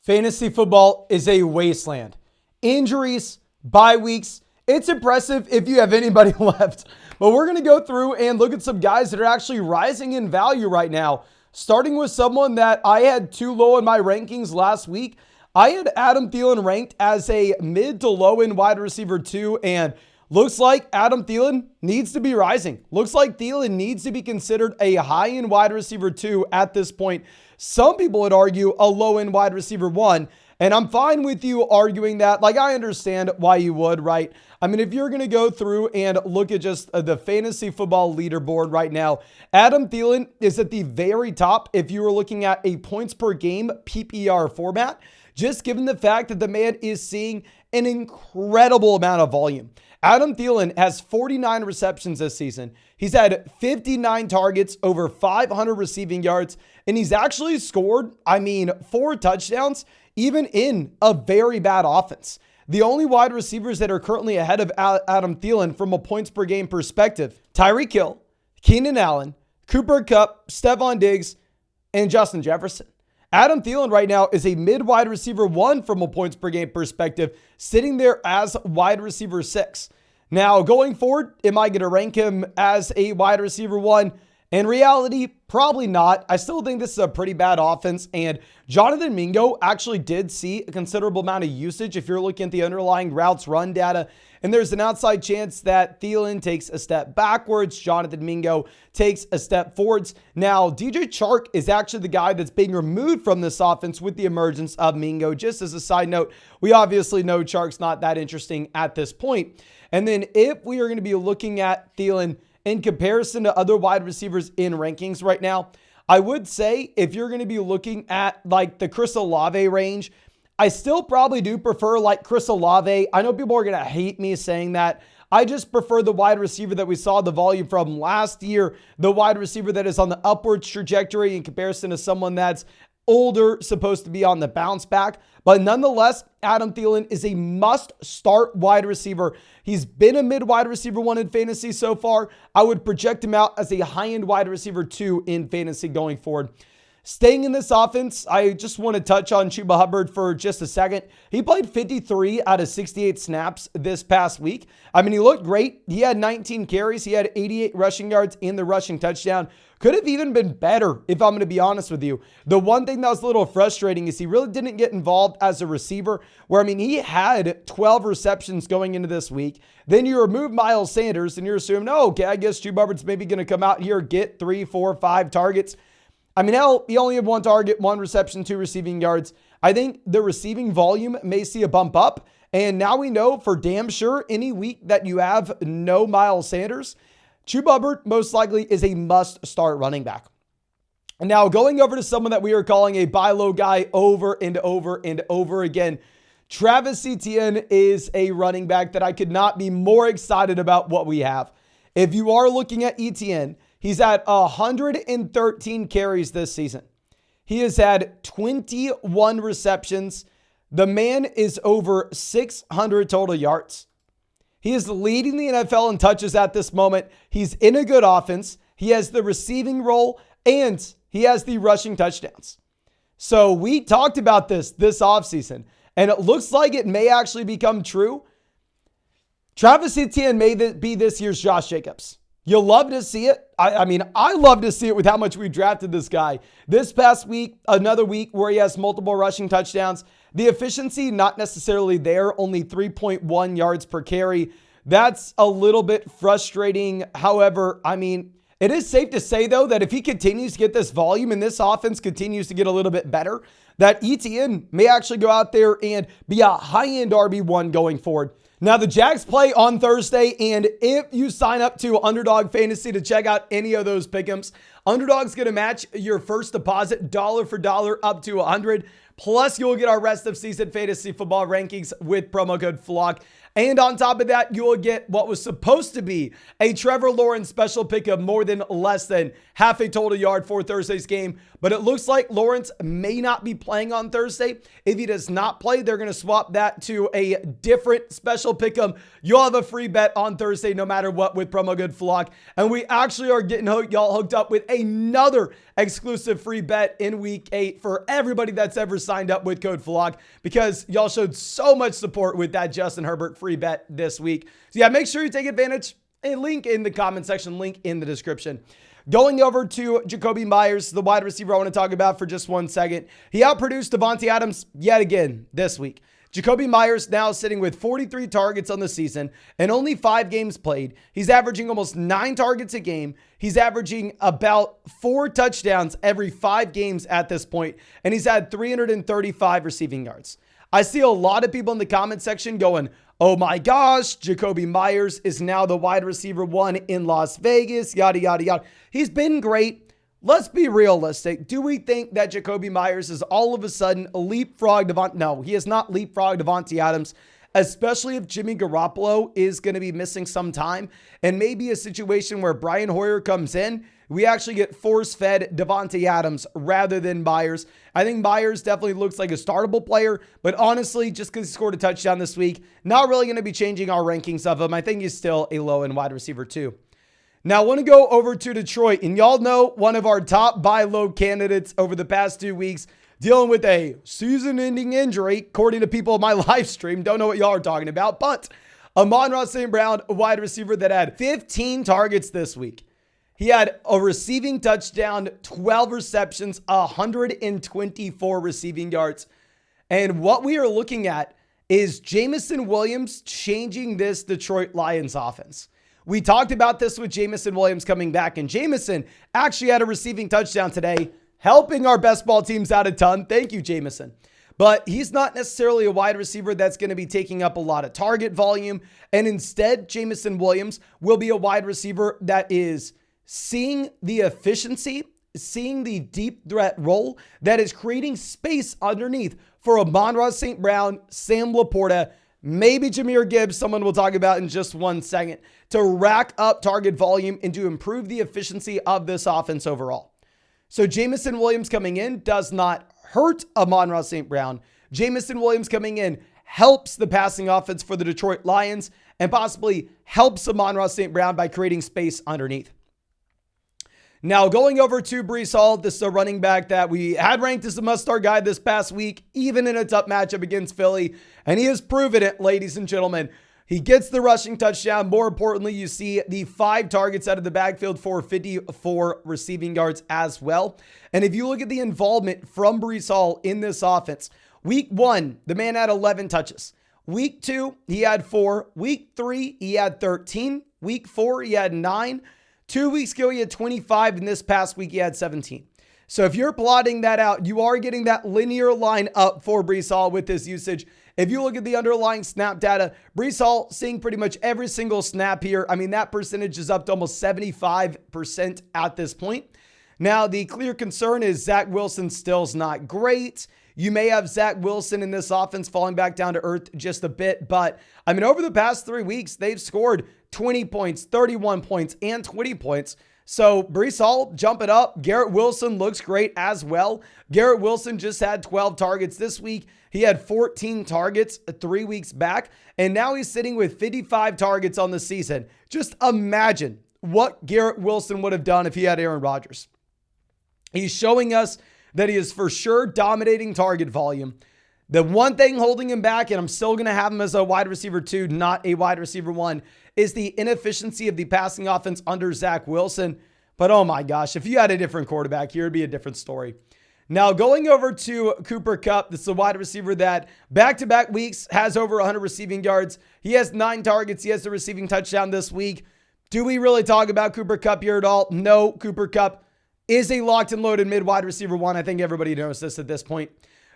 Fantasy football is a wasteland. Injuries, bye weeks. It's impressive if you have anybody left. But we're going to go through and look at some guys that are actually rising in value right now. Starting with someone that I had too low in my rankings last week. I had Adam Thielen ranked as a mid to low end wide receiver 2, and looks like Adam Thielen needs to be rising. Looks like Thielen needs to be considered a high-end wide receiver 2 at this point. Some people would argue a low-end wide receiver 1, and I'm fine with you arguing that. Like, I understand why you would, right? I mean, if you're going to go through and look at just the fantasy football leaderboard right now, Adam Thielen is at the very top if you were looking at a points per game PPR format, just given the fact that the man is seeing an incredible amount of volume. Adam Thielen has 49 receptions this season. He's had 59 targets, over 500 receiving yards, and he's actually scored, 4 touchdowns, even in a very bad offense. The only wide receivers that are currently ahead of Adam Thielen from a points per game perspective: Tyreek Hill, Keenan Allen, Cooper Kupp, Stephon Diggs, and Justin Jefferson. Adam Thielen right now is a mid wide receiver 1 from a points per game perspective, sitting there as wide receiver 6. Now, going forward, am I going to rank him as a wide receiver 1? In reality, probably not. I still think this is a pretty bad offense, and Jonathan Mingo actually did see a considerable amount of usage if you're looking at the underlying routes run data, and there's an outside chance that Thielen takes a step backwards, Jonathan Mingo takes a step forwards. Now, DJ Chark is actually the guy that's being removed from this offense with the emergence of Mingo. Just as a side note, we obviously know Chark's not that interesting at this point. And then if we are going to be looking at Thielen in comparison to other wide receivers in rankings right now, I would say if you're going to be looking at like the Chris Olave range, I still probably do prefer like Chris Olave. I know people are going to hate me saying that. I just prefer the wide receiver that we saw the volume from last year, the wide receiver that is on the upward trajectory in comparison to someone that's older, supposed to be on the bounce back. But nonetheless, Adam Thielen is a must-start wide receiver. He's been a mid-wide receiver 1 in fantasy so far. I would project him out as a high-end wide receiver 2 in fantasy going forward. Staying in this offense, I just want to touch on Chuba Hubbard for just a second. He played 53 out of 68 snaps this past week. He looked great. He had 19 carries. He had 88 rushing yards in the rushing touchdown. Could have even been better, if I'm going to be honest with you. The one thing that was a little frustrating is he really didn't get involved as a receiver, where, he had 12 receptions going into this week. Then you remove Miles Sanders, and you're assuming, okay, I guess Chuba Hubbard's maybe going to come out here, get 3, 4, 5 targets. Hell, he only had 1 target, 1 reception, 2 receiving yards. I think the receiving volume may see a bump up. And now we know for damn sure any week that you have no Miles Sanders, Chuba Hubbard most likely is a must-start running back. And now going over to someone that we are calling a buy low guy over and over and over again, Travis Etienne is a running back that I could not be more excited about what we have. If you are looking at Etienne, he's had 113 carries this season. He has had 21 receptions. The man is over 600 total yards. He is leading the NFL in touches at this moment. He's in a good offense. He has the receiving role, and he has the rushing touchdowns. So we talked about this offseason, and it looks like it may actually become true. Travis Etienne may be this year's Josh Jacobs. You'll love to see it. I love to see it with how much we drafted this guy. This past week, another week where he has multiple rushing touchdowns. The efficiency, not necessarily there, only 3.1 yards per carry. That's a little bit frustrating. However, it is safe to say, though, that if he continues to get this volume and this offense continues to get a little bit better, that Etienne may actually go out there and be a high-end RB1 going forward. Now, the Jags play on Thursday, and if you sign up to Underdog Fantasy to check out any of those pick'ems, Underdog's going to match your first deposit dollar for dollar up to $100. Plus, you'll get our rest of season fantasy football rankings with promo code FLOCK And on top of that, you will get what was supposed to be a Trevor Lawrence special pick of more than less than half a total yard for Thursday's game. But it looks like Lawrence may not be playing on Thursday. If he does not play, they're going to swap that to a different special pick'em. You'll have a free bet on Thursday no matter what with promo code FLOCK. And we actually are getting y'all hooked up with another exclusive free bet in week 8 for everybody that's ever signed up with code FLOCK, because y'all showed so much support with that Justin Herbert free bet this week. So yeah, make sure you take advantage. A link in the comment section, link in the description. Going over to Jakobi Meyers, the wide receiver I want to talk about for just 1 second. He outproduced Davante Adams yet again this week. Jakobi Meyers now sitting with 43 targets on the season and only 5 games played. He's averaging almost 9 targets a game. He's averaging about 4 touchdowns every 5 games at this point, and he's had 335 receiving yards. I see a lot of people in the comment section going, oh my gosh, Jakobi Meyers is now the wide receiver 1 in Las Vegas, yada, yada, yada. He's been great. Let's be realistic. Do we think that Jakobi Meyers is all of a sudden leapfrog Davante? No, he has not leapfrogged Davante Adams, especially if Jimmy Garoppolo is going to be missing some time, and maybe a situation where Brian Hoyer comes in. We actually get force-fed Davante Adams rather than Meyers. I think Meyers definitely looks like a startable player, but honestly, just because he scored a touchdown this week, not really going to be changing our rankings of him. I think he's still a low-end wide receiver too. Now, I want to go over to Detroit, and y'all know one of our top buy low candidates over the past 2 weeks dealing with a season-ending injury, according to people in my live stream. Don't know what y'all are talking about, but Amon-Ra St. Brown, a wide receiver that had 15 targets this week. He had a receiving touchdown, 12 receptions, 124 receiving yards. And what we are looking at is Jameson Williams changing this Detroit Lions offense. We talked about this with Jameson Williams coming back, and Jameson actually had a receiving touchdown today, helping our best ball teams out a ton. Thank you, Jameson. But he's not necessarily a wide receiver that's going to be taking up a lot of target volume. And instead, Jameson Williams will be a wide receiver that is seeing the efficiency, seeing the deep threat role that is creating space underneath for Amon-Ra St. Brown, Sam Laporta, maybe Jahmyr Gibbs, someone we'll talk about in just 1 second, to rack up target volume and to improve the efficiency of this offense overall. So Jameson Williams coming in does not hurt Amon-Ra St. Brown. Jameson Williams coming in helps the passing offense for the Detroit Lions and possibly helps Amon-Ra St. Brown by creating space underneath. Now, going over to Breeland Hall, this is a running back that we had ranked as a must-start guy this past week, even in a tough matchup against Philly, and he has proven it, ladies and gentlemen. He gets the rushing touchdown. More importantly, you see the 5 targets out of the backfield for 54 receiving yards as well. And if you look at the involvement from Breeland Hall in this offense, week 1, the man had 11 touches. Week 2, he had 4. Week 3, he had 13. Week 4, he had 9. 2 weeks ago, he had 25, and this past week, he had 17. So if you're plotting that out, you are getting that linear line up for Breeland Hall with this usage. If you look at the underlying snap data, Breeland Hall seeing pretty much every single snap here. I mean, that percentage is up to almost 75% at this point. Now, the clear concern is Zach Wilson still's not great. You may have Zach Wilson in this offense falling back down to earth just a bit, but I mean, over the past 3 weeks, they've scored 20 points, 31 points, and 20 points. So Breeland Hall jumping up. Garrett Wilson looks great as well. Garrett Wilson just had 12 targets this week. He had 14 targets 3 weeks back, and now he's sitting with 55 targets on the season. Just imagine what Garrett Wilson would have done if he had Aaron Rodgers. He's showing us that he is for sure dominating target volume. The one thing holding him back, and I'm still going to have him as a wide receiver 2, not a wide receiver 1, is the inefficiency of the passing offense under Zach Wilson. But oh my gosh, if you had a different quarterback here, it'd be a different story. Now, going over to Cooper Kupp, this is a wide receiver that back-to-back weeks has over 100 receiving yards. He has 9 targets. He has a receiving touchdown this week. Do we really talk about Cooper Kupp here at all? No, Cooper Kupp is a locked and loaded mid-wide receiver 1. I think everybody knows this at this point.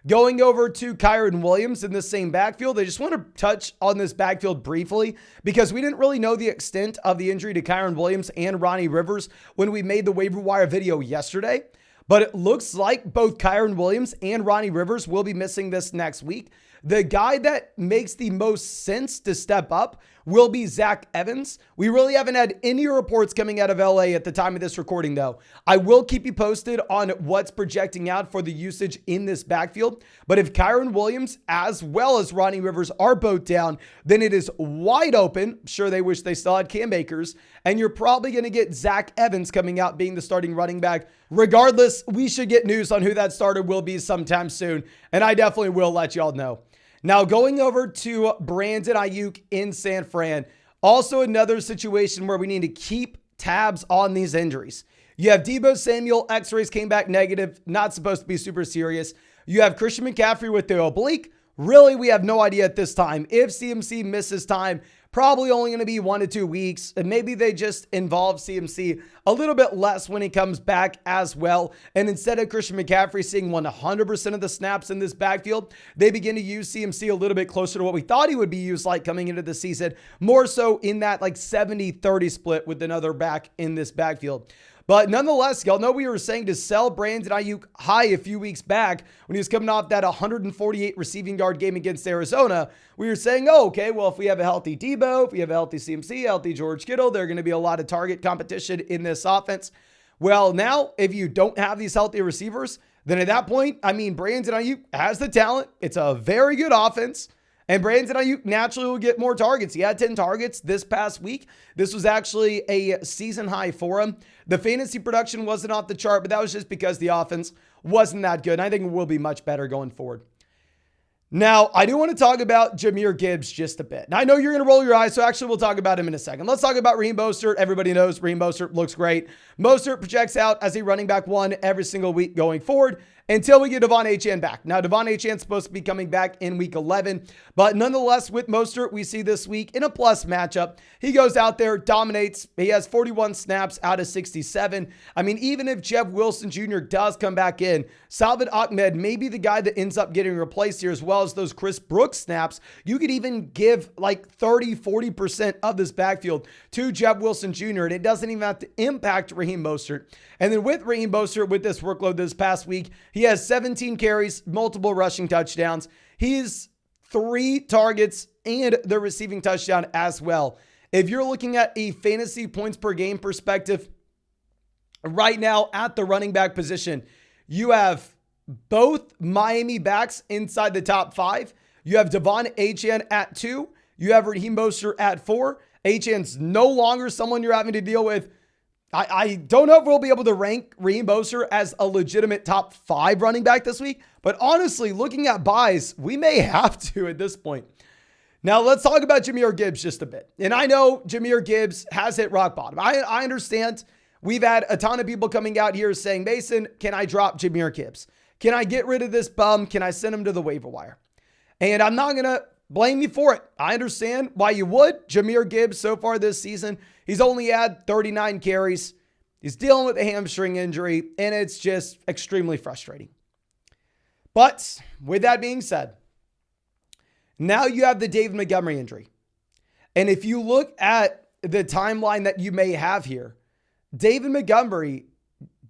Going over to Kyren Williams in the same backfield, I just want to touch on this backfield briefly because we didn't really know the extent of the injury to Kyren Williams and Ronnie Rivers when we made the waiver wire video yesterday. but it looks like both Kyron Williams and Ronnie Rivers will be missing this next week. The guy that makes the most sense to step up will be Zach Evans. We really haven't had any reports coming out of LA at the time of this recording, though. I will keep you posted on what's projecting out for the usage in this backfield. But if Kyron Williams as well as Ronnie Rivers are both down, then it is wide open. I'm sure they wish they still had Cam Akers. And you're probably going to get Zach Evans coming out being the starting running back. Regardless, we should get news on who that starter will be sometime soon. And I definitely will let y'all know. Now, going over to Brandon Ayuk in San Fran, also another situation where we need to keep tabs on these injuries. You have Deebo Samuel, x-rays came back negative, not supposed to be super serious. You have Christian McCaffrey with the oblique. Really, we have no idea at this time. If CMC misses time, probably only going to be 1 to 2 weeks. And maybe they just involve CMC a little bit less when he comes back as well. And instead of Christian McCaffrey seeing 100% of the snaps in this backfield, they begin to use CMC a little bit closer to what we thought he would be used like coming into the season. More so in that like 70-30 split with another back in this backfield. But nonetheless, y'all know we were saying to sell Brandon Ayuk high a few weeks back when he was coming off that 148 receiving yard game against Arizona. We were saying, oh, okay, well, if we have a healthy Deebo, if we have a healthy CMC, healthy George Kittle, there are going to be a lot of target competition in this offense. Well, now, if you don't have these healthy receivers, then at that point, I mean, Brandon Ayuk has the talent. It's a very good offense. And Brandon Ayuk naturally will get more targets. He had 10 targets this past week. This was actually a season high for him. The fantasy production wasn't off the chart, but that was just because the offense wasn't that good. And I think it will be much better going forward. Now, I do want to talk about Jahmyr Gibbs just a bit. Now, I know you're going to roll your eyes, so actually we'll talk about him in a second. Let's talk about Raheem Mostert. Everybody knows Raheem Mostert looks great. Mostert projects out as a running back 1 every single week going forward until we get Devon Achane back. Now, Devon Achane's supposed to be coming back in week 11, but nonetheless, with Mostert, we see this week in a plus matchup. He goes out there, dominates. He has 41 snaps out of 67. I mean, even if Jeff Wilson Jr. does come back in, Salvon Ahmed may be the guy that ends up getting replaced here, as well as those Chris Brooks snaps. You could even give like 30-40% of this backfield to Jeff Wilson Jr., and it doesn't even have to impact Raheem Mostert. And then with Raheem Mostert, with this workload this past week, he has 17 carries, multiple rushing touchdowns. He's 3 targets and the receiving touchdown as well. If you're looking at a fantasy points per game perspective, right now at the running back position, you have both Miami backs inside the top 5. You have Devon Achane at 2. You have Raheem Mostert at 4. Achane's no longer someone you're having to deal with. I don't know if we'll be able to rank Raheem Mostert as a legitimate top 5 running back this week, but honestly, looking at buys, we may have to at this point. Now, let's talk about Jahmyr Gibbs just a bit. And I know Jahmyr Gibbs has hit rock bottom. I understand we've had a ton of people coming out here saying, Mason, can I drop Jahmyr Gibbs? Can I get rid of this bum? Can I send him to the waiver wire? And I'm not going to blame you for it. I understand why you would. Jahmyr Gibbs so far this season, he's only had 39 carries. He's dealing with a hamstring injury, and it's just extremely frustrating. But with that being said, now you have the David Montgomery injury. And if you look at the timeline that you may have here, David Montgomery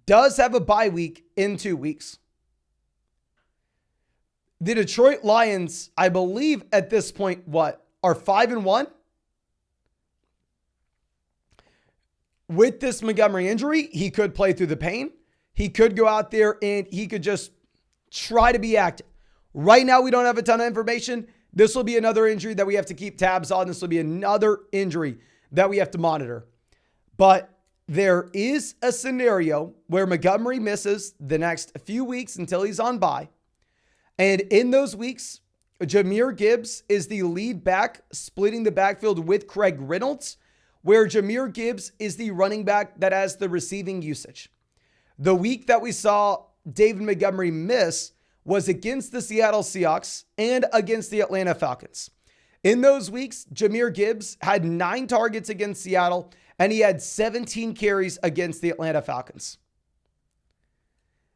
does have a bye week in 2 weeks. The Detroit Lions, I believe at this point, are 5-1? With this Montgomery injury, he could play through the pain. He could go out there and he could just try to be active. Right now, we don't have a ton of information. This will be another injury that we have to keep tabs on. This will be another injury that we have to monitor. But there is a scenario where Montgomery misses the next few weeks until he's on bye. And in those weeks, Jahmyr Gibbs is the lead back, splitting the backfield with Craig Reynolds, where Jahmyr Gibbs is the running back that has the receiving usage. The week that we saw David Montgomery miss was against the Seattle Seahawks and against the Atlanta Falcons. In those weeks, Jahmyr Gibbs had 9 targets against Seattle, and he had 17 carries against the Atlanta Falcons.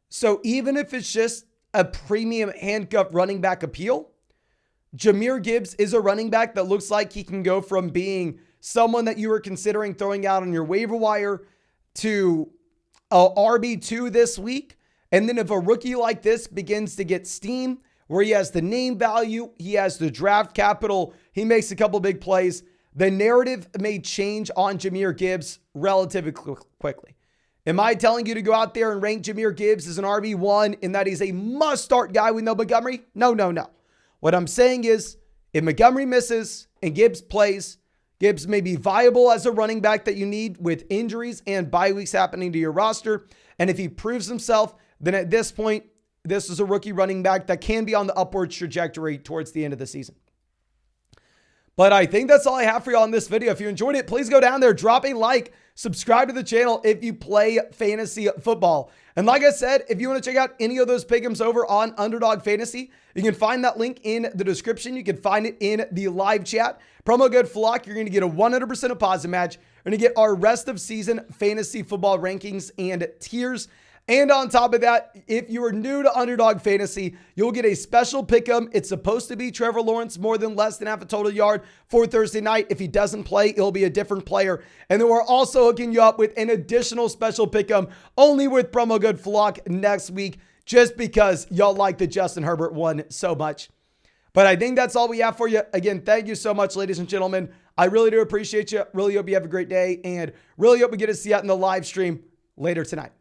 So even if it's just a premium handcuff running back appeal, Jahmyr Gibbs is a running back that looks like he can go from being someone that you were considering throwing out on your waiver wire to a RB2 this week, And then if a rookie like this begins to get steam, where he has the name value, he has the draft capital, he makes a couple big plays, the narrative may change on Jahmyr Gibbs relatively quickly. Am I telling you to go out there and rank Jahmyr Gibbs as an RB1 and that he's a must-start guy with no Montgomery? No. What I'm saying is, if Montgomery misses and Gibbs plays, Gibbs may be viable as a running back that you need with injuries and bye weeks happening to your roster. And if he proves himself, then at this point, this is a rookie running back that can be on the upward trajectory towards the end of the season. But I think that's all I have for you on this video. If you enjoyed it, please go down there, drop a like, subscribe to the channel if you play fantasy football. And like I said, if you want to check out any of those pick'ems over on Underdog Fantasy, you can find that link in the description. You can find it in the live chat. Promo code FLOCK, you're going to get a 100% deposit match. You're going to get our rest of season fantasy football rankings and tiers. And on top of that, if you are new to Underdog Fantasy, you'll get a special pick'em. It's supposed to be Trevor Lawrence more than less than half a total yard for Thursday night. If he doesn't play, it'll be a different player. And then we're also hooking you up with an additional special pick'em only with promo code FLOCK next week, just because y'all like the Justin Herbert one so much. But I think that's all we have for you. Again, thank you so much, ladies and gentlemen. I really do appreciate you. Really hope you have a great day, and really hope we get to see you out in the live stream later tonight.